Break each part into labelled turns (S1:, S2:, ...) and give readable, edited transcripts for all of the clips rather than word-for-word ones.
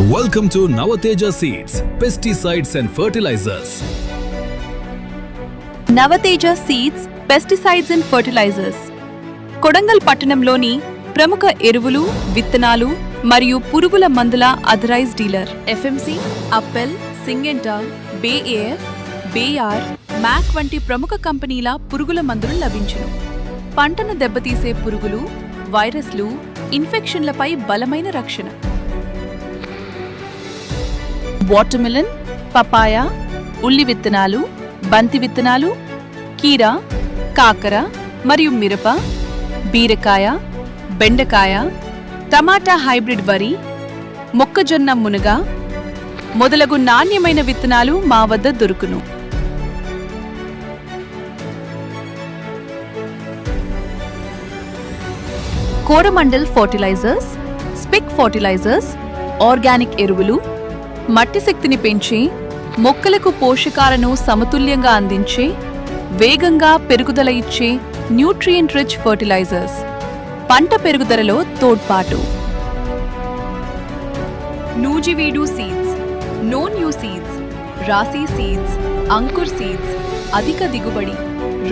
S1: Welcome to Navateja Seeds, Pesticides and Fertilizers.
S2: Navateja seeds pesticides and fertilisers Kodangal పట్టణంలోని ప్రముఖ ఎరువులు, విత్తనాలు మరియు పురుగుల మందుల అథరైజ్ డీలర్. ఎఫ్ఎంసి, అప్పెల్, సింగెంటా, బేఏఎఫ్, బేఆర్, మ్యాక్ వంటి ప్రముఖ కంపెనీల పురుగుల మందులు లభించును. పంటను దెబ్బతీసే పురుగులు, వైరస్లు, ఇన్ఫెక్షన్లపై బలమైన రక్షణ. వాటర్మిలన్, పపాయ, ఉల్లి విత్తనాలు, బంతి విత్తనాలు, కీర, కాకర మరియు మిరప, బీరకాయ, బెండకాయ, టమాటా హైబ్రిడ్ వరి, మొక్కజొన్న మునగ మొదలగు నాణ్యమైన విత్తనాలు మా వద్ద దొరుకును. Coromandel fertilizers, SPIC fertilizers, organic ఎరువులు, మట్టి శక్తిని పెంచి మొక్కలకు పోషకాలను సమతుల్యంగా అందించే, వేగంగా పెరుగుదల ఇచ్చే న్యూట్రియంట్ రిచ్ ఫర్టిలైజర్స్, పంట పెరుగుదలలో తోడ్పాటు. Nuziveedu seeds, no new seeds, Rasi seeds, Ankur seeds, అధిక దిగుబడి,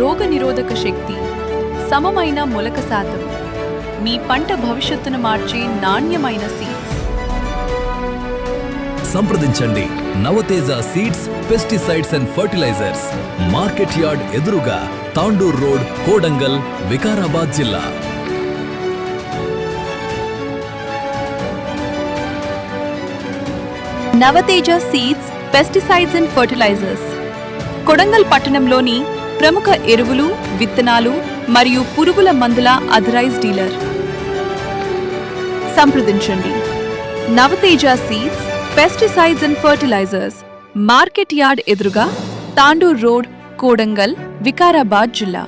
S2: రోగ నిరోధక శక్తి, సమమైన మొలక శాతం, మీ పంట భవిష్యత్తును మార్చే నాణ్యమైన సీడ్స్.
S1: సంప్రదించండి Navateja seeds, pesticides and fertilisers, market yard ఎదురుగా, తాండూర్ రోడ్, కోడంగల్, వికారాబాద్ జిల్లా.
S2: Navateja seeds, pesticides and fertilisers Kodangal పట్టణంలోని ప్రముఖ ఎరువులు, విత్తనాలు మరియు పురుగుల మందుల అథరైజ్ డీలర్. సంప్రదించండి Navateja seeds, pesticides and fertilisers, market yard ఎదురుగా, తాండూర్ రోడ్, కోడంగల్, వికారాబాద్ జిల్లా.